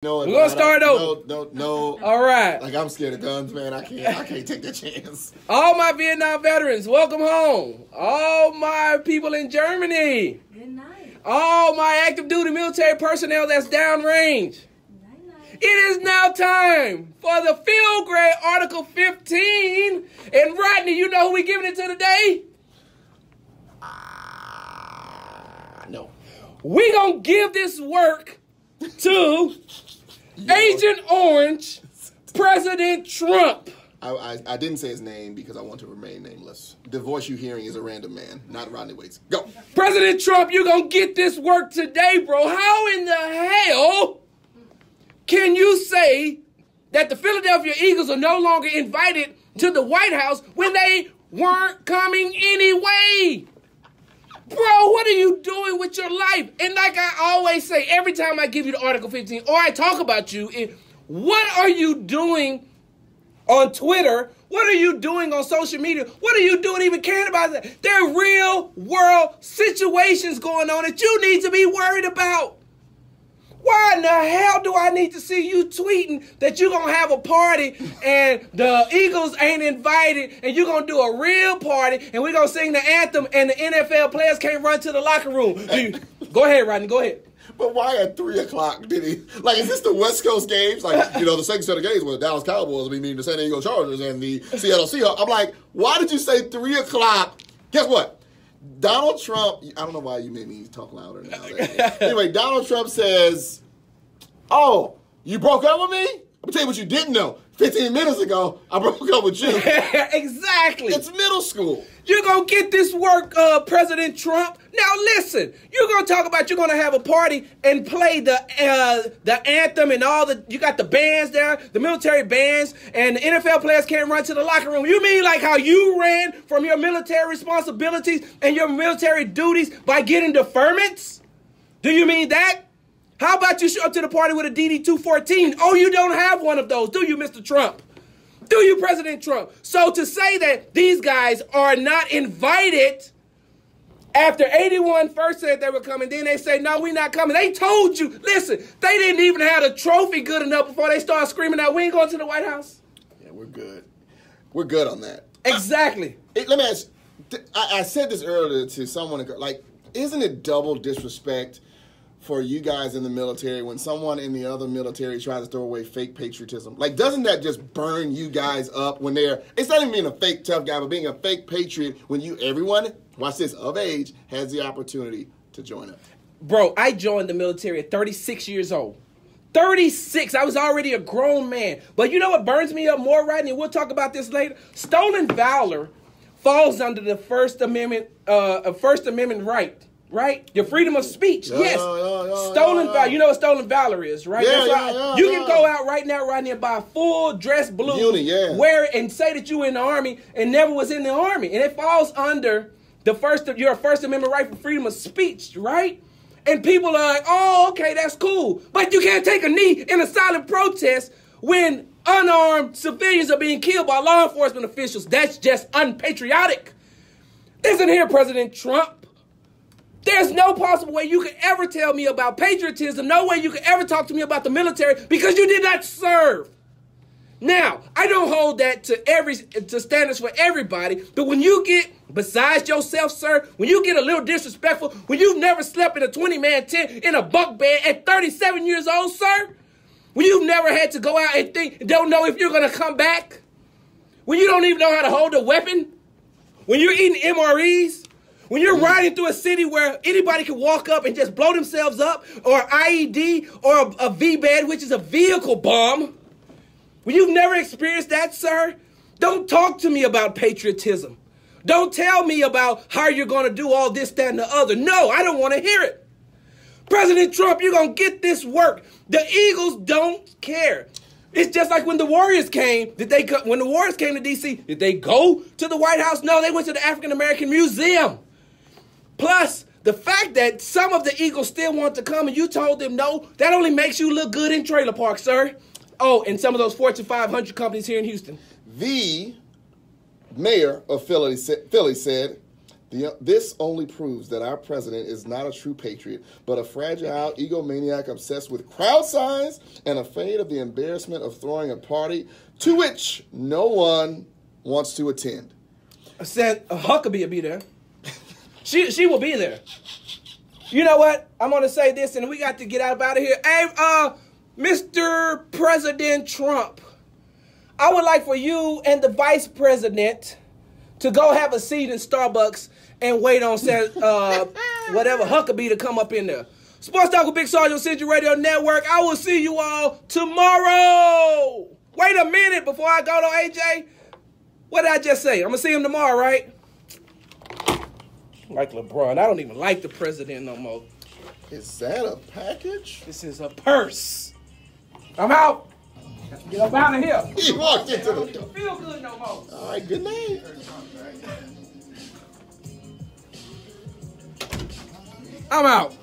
No, We're gonna start over. No. All right. Like, I'm scared of guns, man. I can't take that chance. All my Vietnam veterans, welcome home. All my people in Germany. Good night. All my active duty military personnel that's downrange. Night. It is now time for the field grade Article 15. And Rodney, you know who we giving it to today? No. We gonna give this work to Agent Orange, President Trump. I didn't say his name because I want to remain nameless. The voice you're hearing is a random man, not Rodney Waits. Go. President Trump, you gonna get this work today, bro. How in the hell can you say that the Philadelphia Eagles are no longer invited to the White House when they weren't coming anyway? Bro, what are you doing with your life? And like I always say, every time I give you the Article 15 or I talk about you, what are you doing on Twitter? What are you doing on social media? What are you doing even caring about that? There are real world situations going on that you need to be worried about. Why in the hell do I need to see you tweeting that you're going to have a party and the Eagles ain't invited and you're going to do a real party and we're going to sing the anthem and the NFL players can't run to the locker room? Go ahead, Rodney. Go ahead. But why at 3 o'clock did he? Like, is this the West Coast games? Like, the second set of games were the Dallas Cowboys, meaning the San Diego Chargers and the Seattle Seahawks. I'm like, why did you say 3 o'clock? Guess what? Donald Trump, I don't know why you made me talk louder now. Anyway, Donald Trump says, oh, you broke up with me? Let me tell you what you didn't know. 15 minutes ago, I broke up with you. Exactly. It's middle school. You're going to get this work, President Trump. Now, listen, you're going to talk about you're going to have a party and play the anthem and you got the bands there, the military bands, and the NFL players can't run to the locker room. You mean like how you ran from your military responsibilities and your military duties by getting deferments? Do you mean that? How about you show up to the party with a DD-214? Oh, you don't have one of those, do you, Mr. Trump? Do you, President Trump? So to say that these guys are not invited after 81 first said they were coming, then they say, no, we're not coming. They told you. Listen, they didn't even have a trophy good enough before they started screaming out, we ain't going to the White House. Yeah, we're good. We're good on that. Exactly. Let me ask you, I said this earlier to someone, like, isn't it double disrespect for you guys in the military when someone in the other military tries to throw away fake patriotism? Like, doesn't that just burn you guys up when it's not even being a fake tough guy, but being a fake patriot when everyone, watch this, of age, has the opportunity to join up? Bro, I joined the military at 36 years old. 36. I was already a grown man. But you know what burns me up more, Rodney? We'll talk about this later. Stolen valor falls under the First Amendment right. Right? Your freedom of speech. Yes. Stolen valor. You know what stolen valor is, right? You can go out right now, Rodney, and buy a full dress blue, wear it, and say that you were in the Army and never was in the Army. And it falls under your First Amendment right for freedom of speech, right? And people are like, oh, okay, that's cool. But you can't take a knee in a silent protest when unarmed civilians are being killed by law enforcement officials. That's just unpatriotic. Listen here, President Trump. There's no possible way you could ever tell me about patriotism, no way you could ever talk to me about the military because you did not serve. Now, I don't hold that to standards for everybody, but when you get, besides yourself, sir, when you get a little disrespectful, when you've never slept in a 20-man tent in a bunk bed at 37 years old, sir, when you've never had to go out and don't know if you're going to come back, when you don't even know how to hold a weapon, when you're eating MREs, when you're riding through a city where anybody can walk up and just blow themselves up, or IED, or a V-bed, which is a vehicle bomb, when you've never experienced that, sir, don't talk to me about patriotism. Don't tell me about how you're going to do all this, that, and the other. No, I don't want to hear it. President Trump, you're going to get this work. The Eagles don't care. It's just like when the Warriors came. When the Warriors came to D.C., did they go to the White House? No, they went to the African American Museum. Plus, the fact that some of the Eagles still want to come and you told them no, that only makes you look good in trailer parks, sir. Oh, and some of those Fortune 500 companies here in Houston. The mayor of Philly said This only proves that our president is not a true patriot, but a fragile egomaniac obsessed with crowd size and afraid of the embarrassment of throwing a party to which no one wants to attend. I said Huckabee will be there. She will be there. You know what? I'm going to say this, and we got to get out of here. Hey, Mr. President Trump, I would like for you and the vice president to go have a seat in Starbucks and wait on whatever Huckabee to come up in there. Sports Talk with Big Sarge on Century Radio Network. I will see you all tomorrow. Wait a minute before I go to AJ. What did I just say? I'm going to see him tomorrow, right? Like LeBron. I don't even like the president no more. Is that a package? This is a purse. I'm out. Get up out of here. He walked into the door. Feel good no more. All right, good night. I'm out.